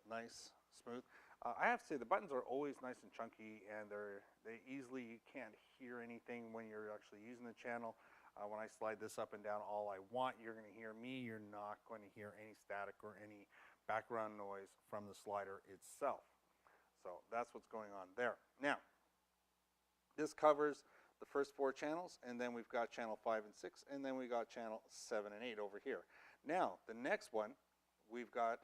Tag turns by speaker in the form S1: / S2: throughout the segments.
S1: nice, smooth. I have to say the buttons are always nice and chunky, and they easily, you can't hear anything when you're actually using the channel. When I slide this up and down all I want, you're going to hear me. You're not going to hear any static or any background noise from the slider itself. So that's what's going on there. Now, this covers the first 4 channels, and then we've got channel 5 and 6, and then we got channel 7 and 8 over here. Now, the next one, we've got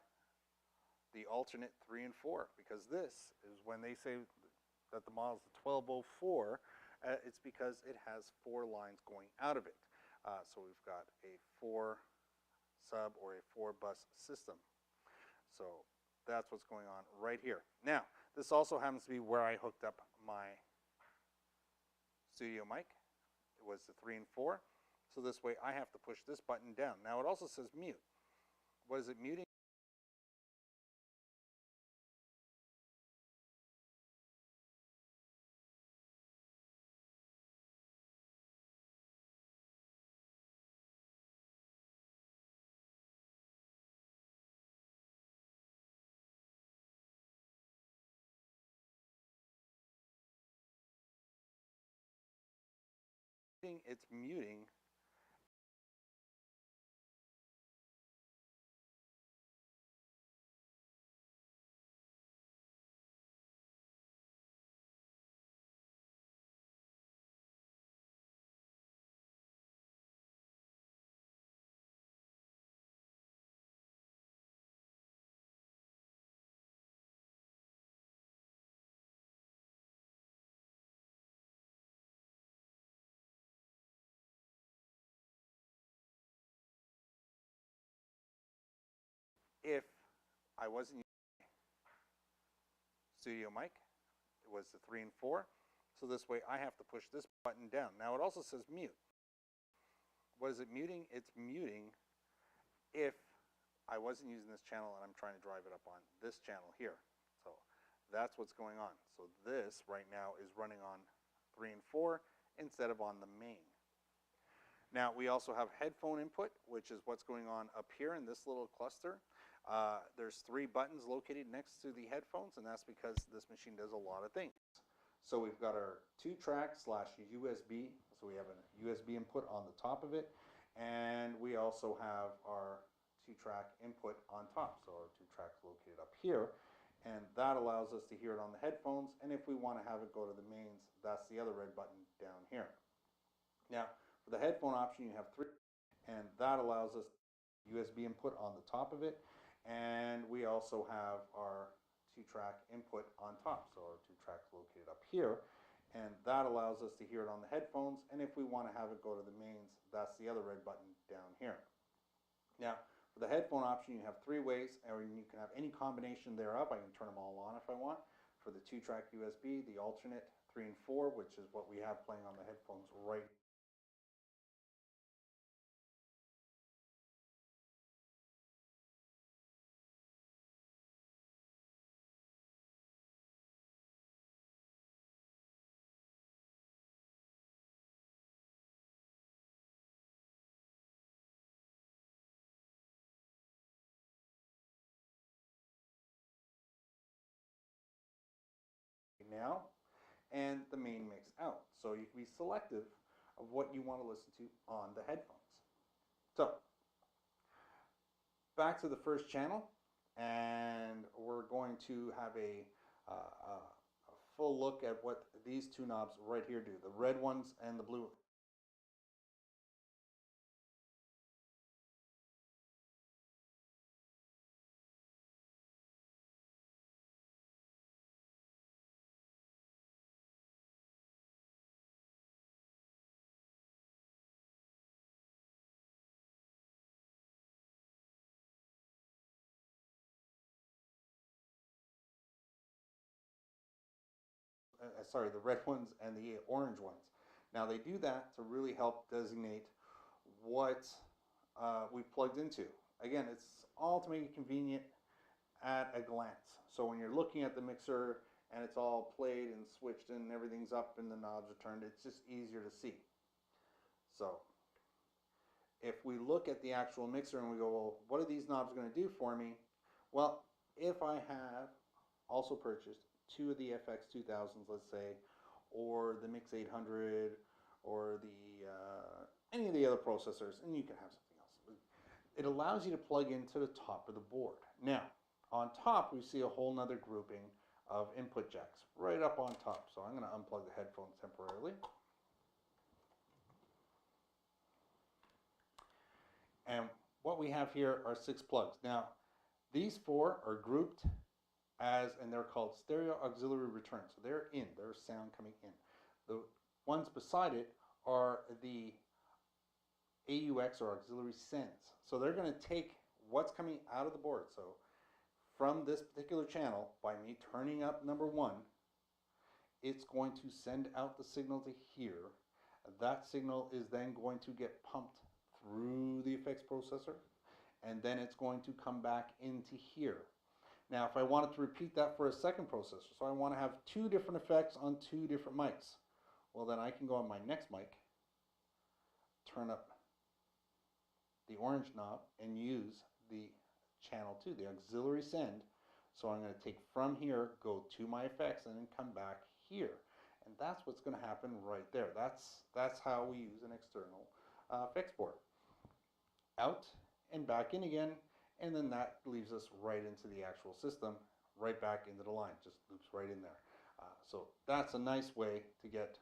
S1: the alternate 3 and 4, because this is when they say that the model is the 1204, it's because it has 4 lines going out of it. So we've got a 4 sub or a 4 bus system. So that's what's going on right here. Now, this also happens to be where I hooked up my studio mic. It was the 3 and 4. So this way I have to push this button down. Now it also says mute. What is it muting? It's muting if I wasn't using studio mic. It was the 3 and 4. So this way I have to push this button down. Now it also says mute. What is it muting? It's muting if I wasn't using this channel and I'm trying to drive it up on this channel here. So that's what's going on. So this right now is running on 3 and 4 instead of on the main. Now we also have headphone input, which is what's going on up here in this little cluster. There's 3 buttons located next to the headphones, and that's because this machine does a lot of things. So we've got our 2-track / USB. So we have a USB input on the top of it, and we also have our 2-track input on top. So our 2-track's located up here, and that allows us to hear it on the headphones. And if we want to have it go to the mains, that's the other red button down here. Now, for the headphone option, you have 3, and that allows us USB input on the top of it, and we also have our 2-track input on top. So our 2-track's located up here, and that allows us to hear it on the headphones. And if we want to have it go to the mains, that's the other red button down here. Now, for the headphone option, you have 3 ways, and you can have any combination thereof. I can turn them all on if I want. For the 2-track USB, the alternate 3 and 4, which is what we have playing on the headphones right now, and the main mix out. So you can be selective of what you want to listen to on the headphones. So back to the first channel, and we're going to have a full look at what these 2 knobs right here do, the red ones and the blue. Sorry, the red ones and the orange ones. Now they do that to really help designate what we've plugged into. Again, it's all to make it convenient at a glance. So when you're looking at the mixer and it's all played and switched and everything's up and the knobs are turned, it's just easier to see. So if we look at the actual mixer and we go, well, what are these knobs going to do for me? Well, if I have also purchased two of the FX 2000s, let's say, or the Mix 800, or the any of the other processors, and you can have something else. It allows you to plug into the top of the board. Now, on top, we see a whole nother grouping of input jacks right up on top. So I'm going to unplug the headphones temporarily. And what we have here are 6 plugs. Now, these 4 are grouped as, and they're called stereo auxiliary return. So they're in, there's sound coming in. The ones beside it are the AUX or auxiliary sends. So they're going to take what's coming out of the board. So from this particular channel, by me turning up number 1, it's going to send out the signal to here. That signal is then going to get pumped through the effects processor, and then it's going to come back into here. Now, if I wanted to repeat that for a second processor, so I want to have 2 different effects on 2 different mics, well, then I can go on my next mic, turn up the orange knob, and use the channel 2, the auxiliary send. So I'm going to take from here, go to my effects, and then come back here. And that's what's going to happen right there. That's how we use an external effects board. Out and back in again, and then that leaves us right into the actual system, right back into the line, just loops right in there. So that's a nice way to get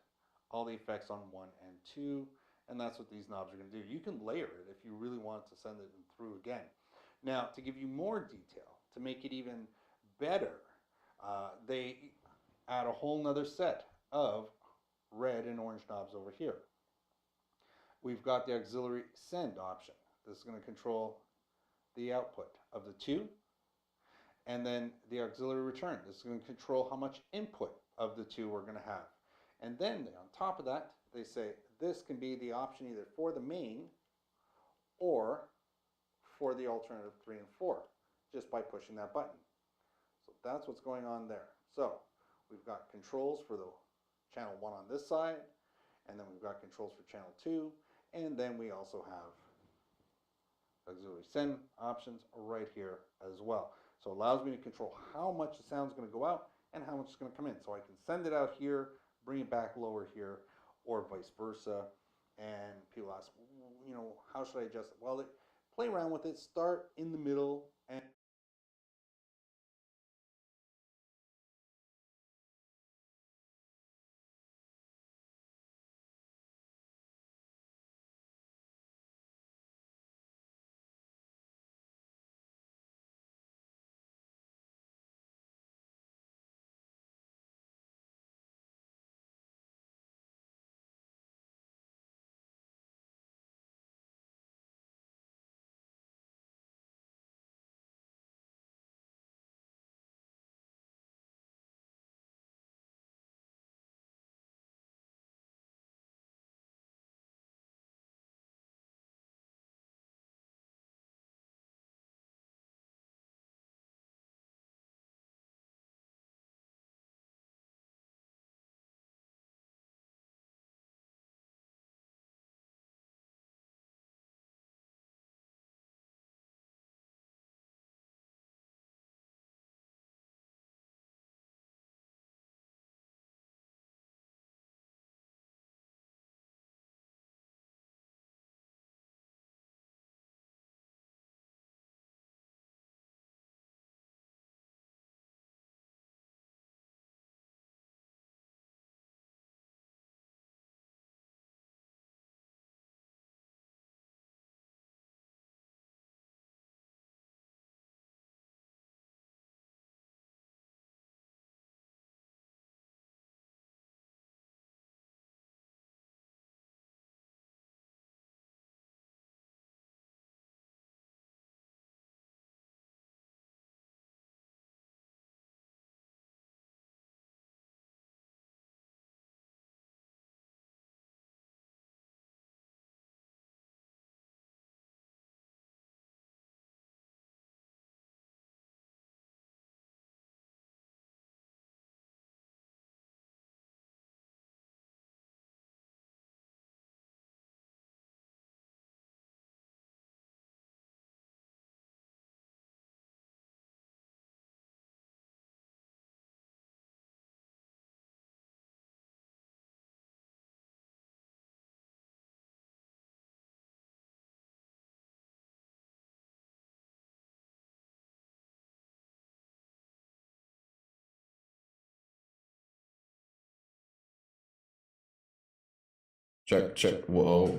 S1: all the effects on 1 and 2, and that's what these knobs are going to do. You can layer it if you really want to send it through again. Now, to give you more detail, to make it even better, they add a whole nother set of red and orange knobs over here. We've got the auxiliary send option. This is going to control the output of the 2, and then the auxiliary return. This is going to control how much input of the 2 we're going to have. And then on top of that, they say this can be the option either for the main or for the alternative 3 and 4, just by pushing that button. So that's what's going on there. So we've got controls for the channel 1 on this side, and then we've got controls for channel 2, and then we also have auxiliary send options right here as well. So it allows me to control how much the sound is going to go out and how much is going to come in. So I can send it out here, bring it back lower here, or vice versa. And people ask, you know, how should I adjust it? Well, play around with it, start in the middle, and
S2: Check, check. Whoa.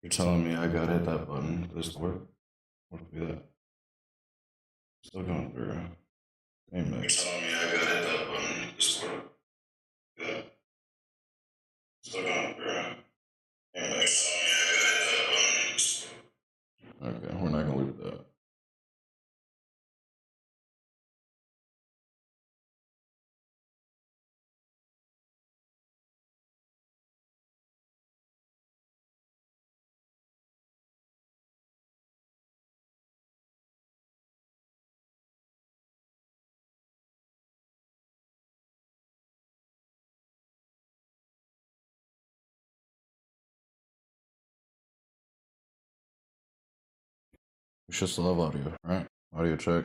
S2: You're telling me I gotta hit that button for this to work? What do that? Still going through. Hey, man. You're telling me I gotta hit that button for this to work? Yeah. Still going through. Hey, man. You're telling me I gotta hit that button for this to work? Okay, we're not gonna loop that. We should still have audio, right? Audio check.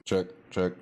S2: Check, check.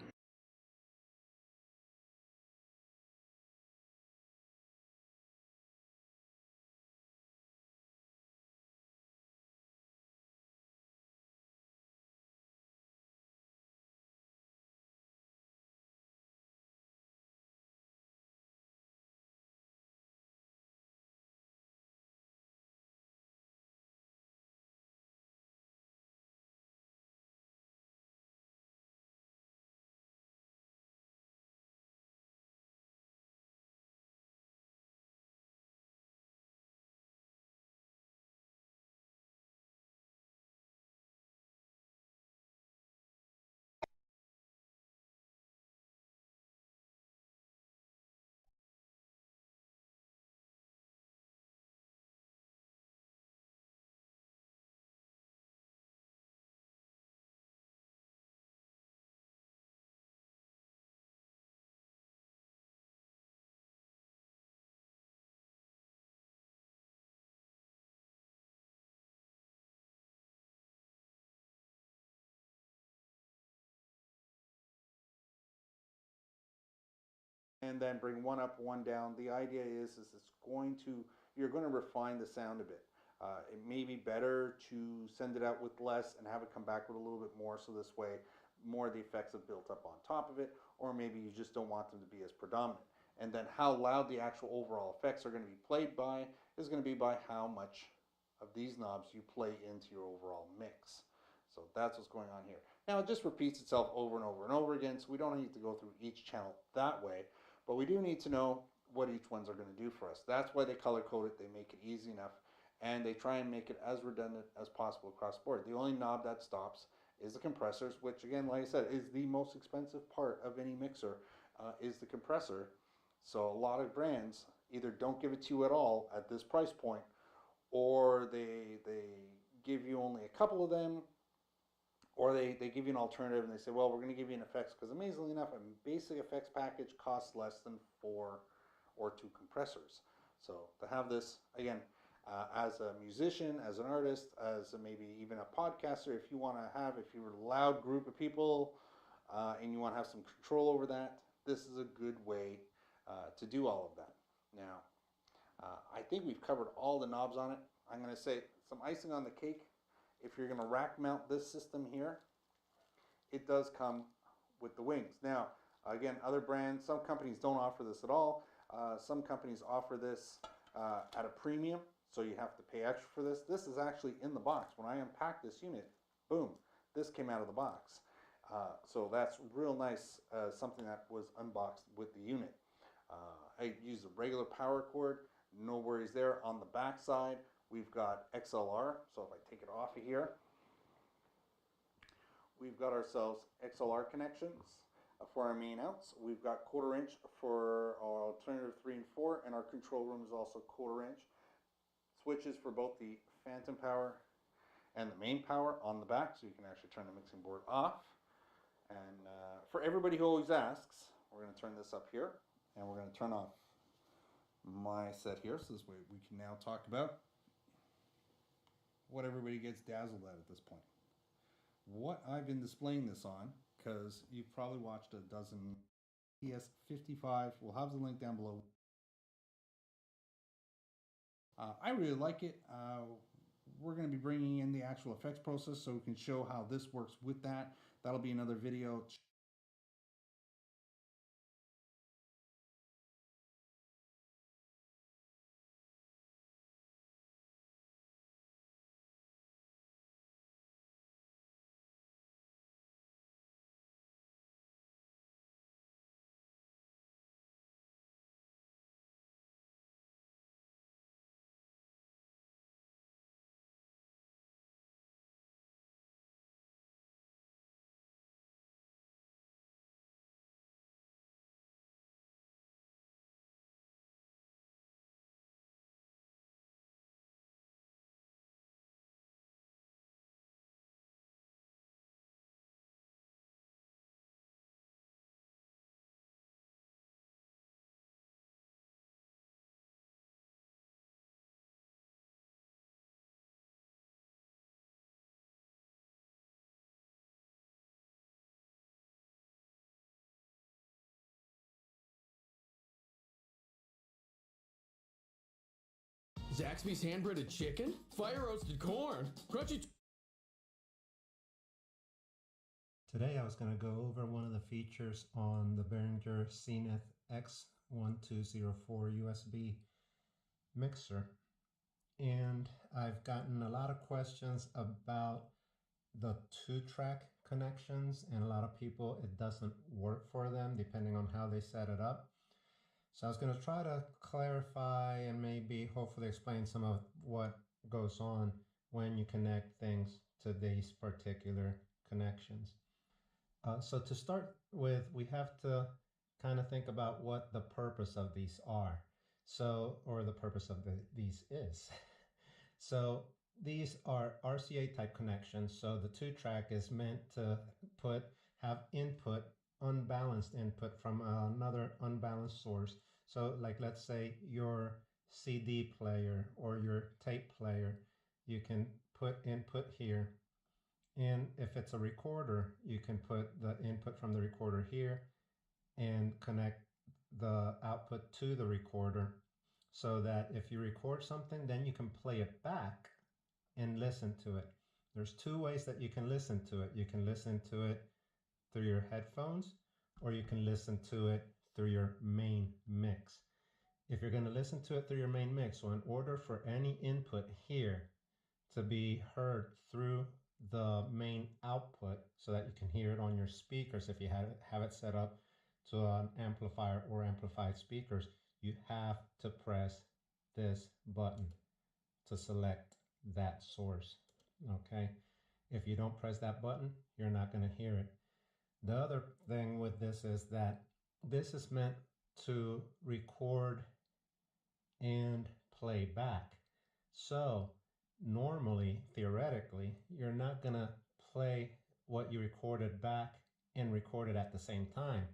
S1: And then bring one up, one down. The idea is it's going to, you're going to refine the sound a bit. It may be better to send it out with less and have it come back with a little bit more, so this way more of the effects have built up on top of it, or maybe you just don't want them to be as predominant. And then how loud the actual overall effects are going to be played by is going to be by how much of these knobs you play into your overall mix. So that's what's going on here. Now it just repeats itself over and over and over again, so we don't need to go through each channel that way, but we do need to know what each ones are going to do for us. That's why they color code it, they make it easy enough, and they try and make it as redundant as possible across the board. The only knob that stops is the compressors, which again, like I said, is the most expensive part of any mixer, is the compressor. So a lot of brands either don't give it to you at all at this price point, or they give you only a couple of them, or they give you an alternative and they say, well, we're going to give you an effects, because amazingly enough, a basic effects package costs less than 4 or 2 compressors. So to have this, again, as a musician, as an artist, as maybe even a podcaster, if you want to have, if you're a loud group of people and you want to have some control over that, this is a good way to do all of that. Now, I think we've covered all the knobs on it. I'm going to say some icing on the cake. If you're going to rack mount this system here, it does come with the wings. Now, again, other brands, some companies don't offer this at all. Some companies offer this at a premium, so you have to pay extra for this. This is actually in the box. When I unpacked this unit, boom, this came out of the box. So that's real nice, something that was unboxed with the unit. I use a regular power cord, no worries there. On the back side, we've got XLR, so if I take it off of here, we've got ourselves XLR connections for our main outs. We've got 1/4 inch for our alternative 3 and 4, and our control room is also 1/4 inch. Switches for both the phantom power and the main power on the back, so you can actually turn the mixing board off. And for everybody who always asks, we're going to turn this up here, and we're going to turn off my set here, so this way we can now talk about what everybody gets dazzled at this point. What I've been displaying this on, because you've probably watched a dozen PS55, we'll have the link down below. I really like it. We're going to be bringing in the actual effects process so we can show how this works with that. That'll be another video.
S3: Zaxby's hand-breaded chicken? Fire-roasted corn? Crunchy...
S4: Today I was going to go over one of the features on the Behringer Zenith X1204 USB mixer, and I've gotten a lot of questions about the 2-track connections, and a lot of people, it doesn't work for them depending on how they set it up. So I was going to try to clarify and maybe hopefully explain some of what goes on when you connect things to these particular connections. So to start with, we have to kind of think about what the purpose of these are. So, or the purpose of these is. So these are RCA type connections. So the 2-track is meant to have input, unbalanced input from another unbalanced source. So like, let's say your CD player or your tape player, you can put input here. And if it's a recorder, you can put the input from the recorder here and connect the output to the recorder, so that if you record something, then you can play it back and listen to it. There's 2 ways that you can listen to it. You can listen to it through your headphones, or you can listen to it through your main mix. If you're going to listen to it through your main mix, so in order for any input here to be heard through the main output, so that you can hear it on your speakers, if you have it set up to an amplifier or amplified speakers, you have to press this button to select that source. Okay, if you don't press that button, you're not going to hear it. The other thing with this is that this is meant to record and play back. So normally, theoretically, you're not going to play what you recorded back and record it at the same time.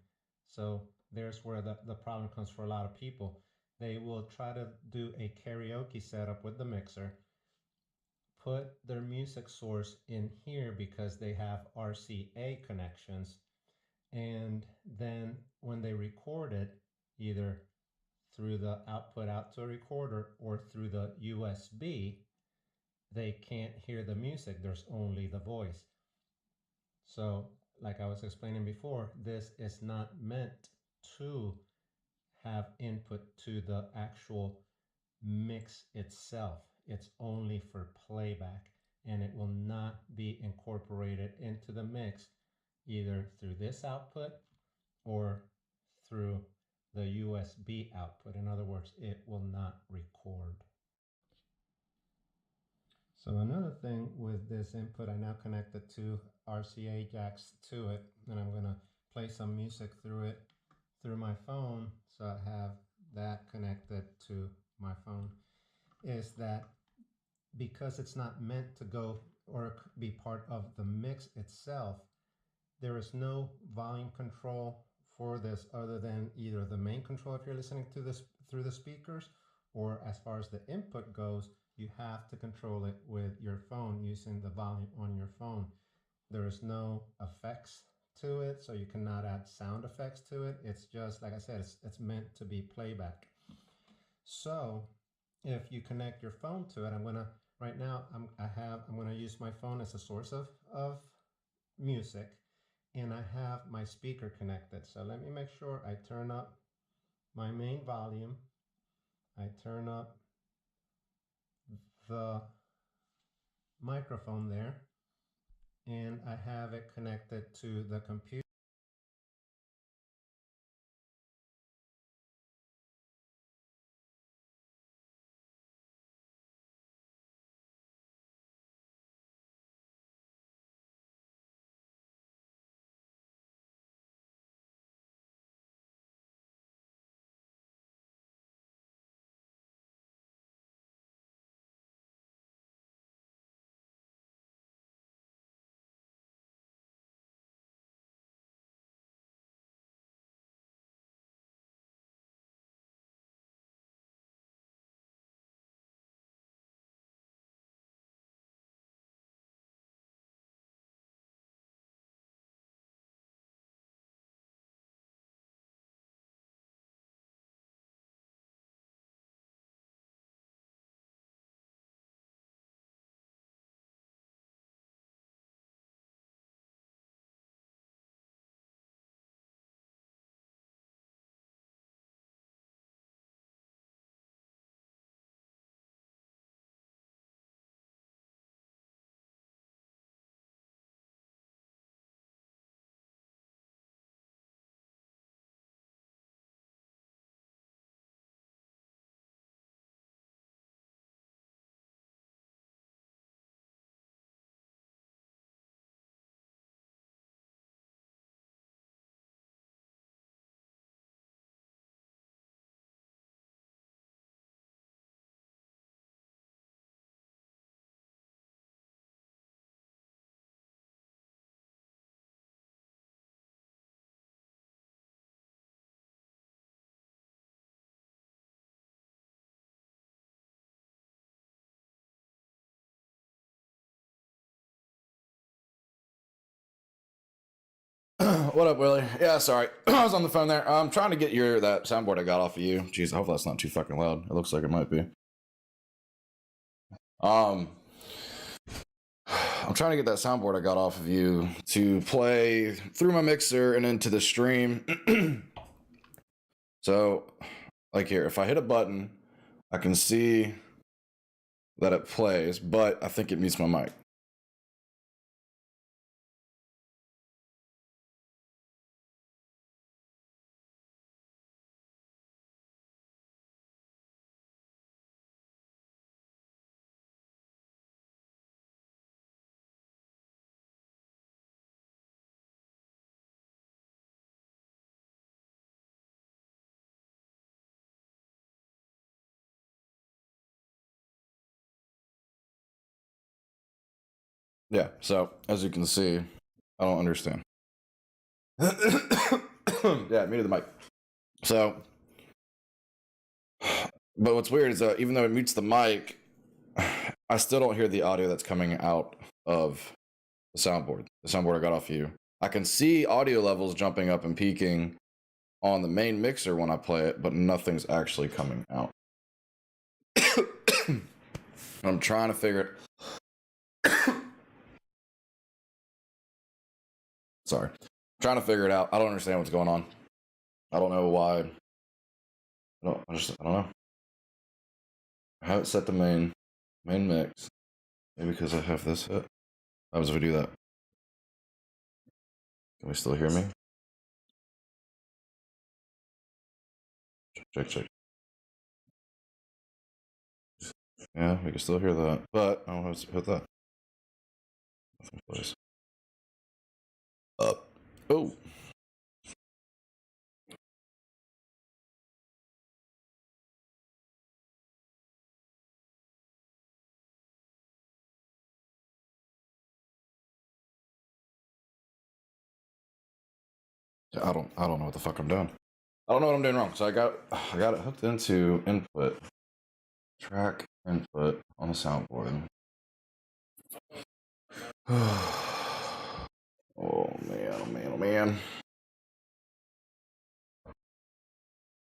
S4: So there's where the problem comes for a lot of people. They will try to do a karaoke setup with the mixer, put their music source in here because they have RCA connections, and then when they record it, either through the output out to a recorder or through the USB, they can't hear the music. There's only the voice. So like I was explaining before, this is not meant to have input to the actual mix itself. It's only for playback, and it will not be incorporated into the mix either through this output or through the USB output. In other words, it will not record. So another thing with this input, I now connected two RCA jacks to it, and I'm going to play some music through it through my phone. So I have that connected to my phone. Is that because it's not meant to go or be part of the mix itself, there is no volume control for this other than either the main control if you're listening to this through the speakers, or as far as the input goes, you have to control it with your phone using the volume on your phone. There is no effects to it, so you cannot add sound effects to it. It's just, like I said, it's meant to be playback. So if you connect your phone to it, I'm gonna right now I'm gonna use my phone as a source of music, and I have my speaker connected. So let me make sure I turn up my main volume. I turn up the microphone there, and I have it connected to the computer.
S2: What up, Willie? Yeah, sorry. I was on the phone there. I'm trying to get that soundboard I got off of you. Jeez, I hope that's not too fucking loud. It looks like it might be. I'm trying to get that soundboard I got off of you to play through my mixer and into the stream. So, like here, if I hit a button, I can see that it plays, but I think it mutes my mic. Yeah, so as you can see, I don't understand. Yeah, muted the mic. So, but what's weird is even though it mutes the mic, I still don't hear the audio that's coming out of the soundboard I got off you. I can see audio levels jumping up and peaking on the main mixer when I play it, but nothing's actually coming out. I'm trying to figure it. Sorry. I'm trying to figure it out. I don't understand what's going on. I don't know why. I don't know. I have it set to main mix. Maybe because I have this set. How does we do that? Can we still hear me? Check. Yeah, we can still hear that, but I don't know how to hit that. Nothing plays. Up. Oh. I don't know what the fuck I'm doing. I don't know what I'm doing wrong. So I got it hooked into input, track input on the soundboard. Oh man.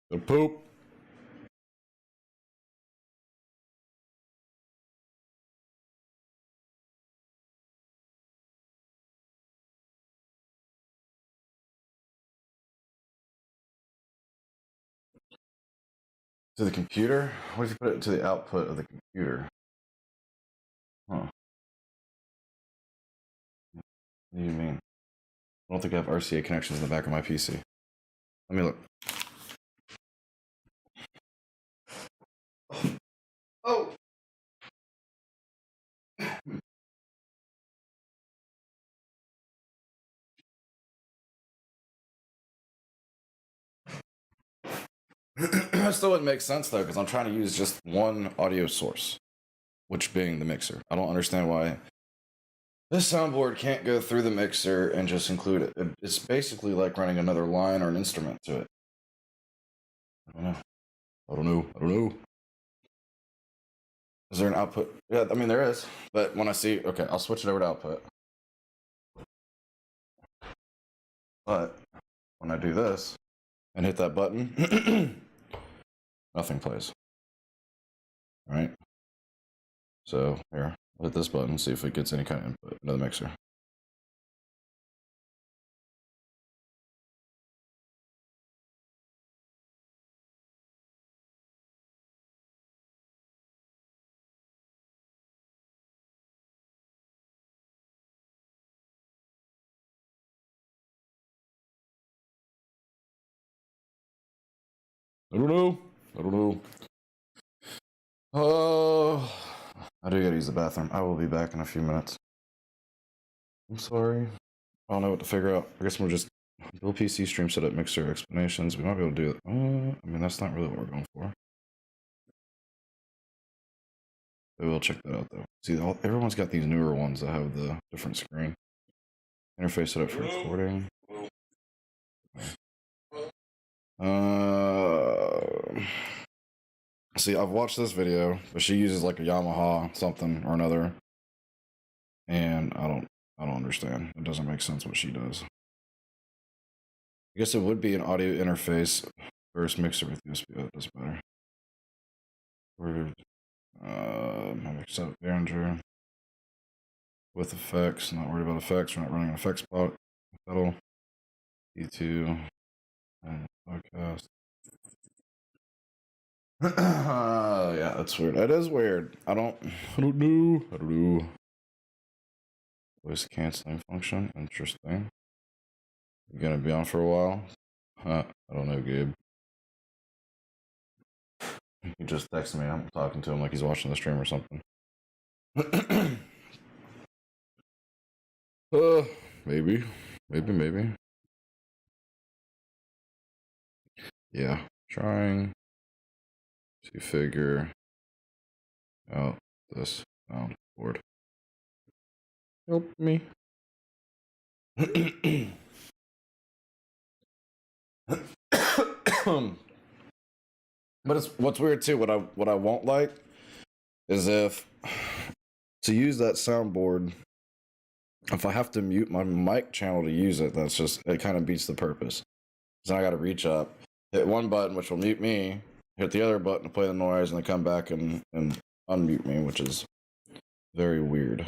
S2: The poop. To the computer? What if you put it to the output of the computer? Huh. What do you mean? I don't think I have RCA connections in the back of my PC. Let me look. Oh! That still wouldn't make sense though, because I'm trying to use just one audio source, which being the mixer. I don't understand why this soundboard can't go through the mixer and just include it. It's basically like running another line or an instrument to it. I don't know. Is there an output? Yeah, I mean there is. But when I see, okay, I'll switch it over to output. But when I do this and hit that button, nothing plays. All right. So here, I'll hit this button, see if it gets any kind of input into the mixer. I don't know. I do gotta use the bathroom. I will be back in a few minutes. I'm sorry. I don't know what to figure out. I guess we'll just build PC stream setup mixer explanations. We might be able to do it. I mean, that's not really what we're going for. But we'll check that out though. See, everyone's got these newer ones that have the different screen. Interface setup for recording. See, I've watched this video, but she uses like a Yamaha something or another, and I don't understand. It doesn't make sense what she does. I guess it would be an audio interface versus mixer with USB. That does better. Mix up Behringer with effects. Not worried about effects. We're not running an effects pedal. E2 and podcast. Yeah, that's weird. That is weird. I don't know. Voice canceling function. Interesting. You gonna be on for a while? I don't know, Gabe. He just texted me. I'm talking to him like he's watching the stream or something. Maybe. Yeah, trying to figure out this soundboard. Help me. But it's what's weird too. What I won't like is if to use that soundboard, if I have to mute my mic channel to use it, that's just it kind of beats the purpose. So I got to reach up, hit one button which will mute me, hit the other button to play the noise, and then come back and unmute me, which is very weird.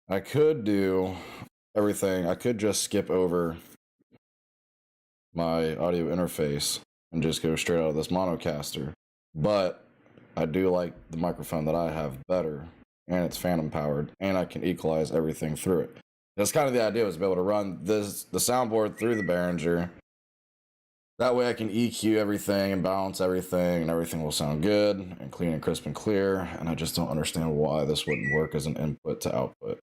S2: I could do everything. I could just skip over my audio interface and just go straight out of this monocaster, but I do like the microphone that I have better, and it's phantom powered, and I can equalize everything through it. That's kind of the idea, was to be able to run the soundboard through the Behringer. That way I can EQ everything and balance everything, and everything will sound good and clean and crisp and clear. And I just don't understand why this wouldn't work as an input to output.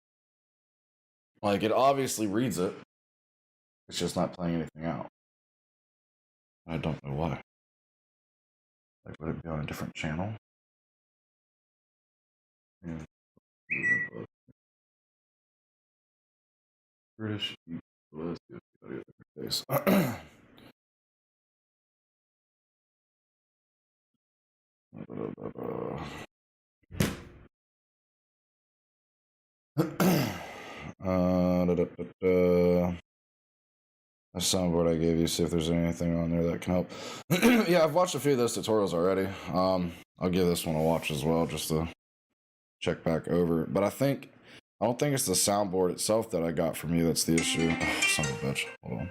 S2: Like, it obviously reads it. It's just not playing anything out. I don't know why. Like, would it be on a different channel? Yeah. British. Let's see if the audio interface. A soundboard I gave you, see if there's anything on there that can help. Yeah, I've watched a few of those tutorials already. I'll give this one a watch as well, just to check back over. But I don't think it's the soundboard itself that I got from you that's the issue. Oh, son of a bitch. Hold on.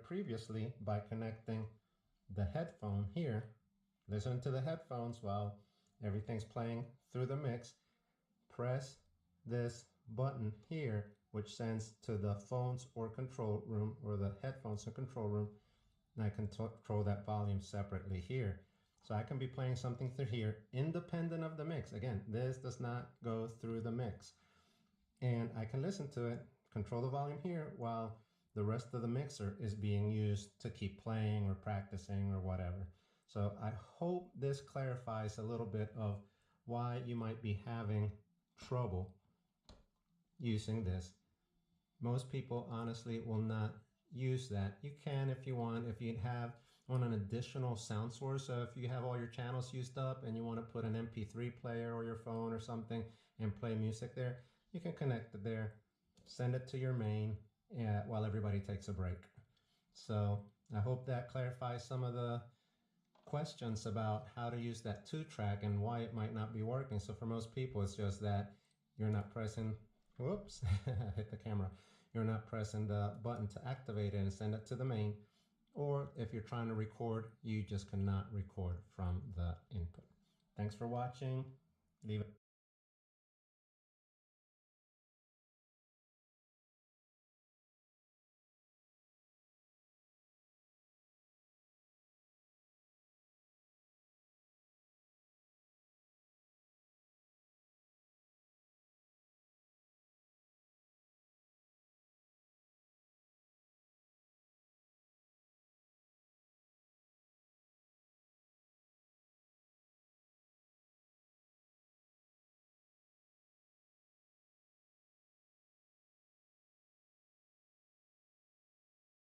S4: previously by connecting the headphone here. Listen to the headphones while everything's playing through the mix. Press this button here, which sends to the phones or control room, or the headphones or control room, and I can control that volume separately here. So I can be playing something through here independent of the mix. Again, this does not go through the mix. And I can listen to it, control the volume here, while the rest of the mixer is being used to keep playing or practicing or whatever. So I hope this clarifies a little bit of why you might be having trouble using this. Most people honestly will not use that. You can if you want, if you want an additional sound source. So if you have all your channels used up and you want to put an MP3 player or your phone or something and play music there, you can connect it there, send it to your main while everybody takes a break. So I hope that clarifies some of the questions about how to use that 2-track and why it might not be working. So for most people, it's just that you're not pressing, whoops, hit the camera. You're not pressing the button to activate it and send it to the main. Or if you're trying to record, you just cannot record from the input. Thanks for watching. Leave it.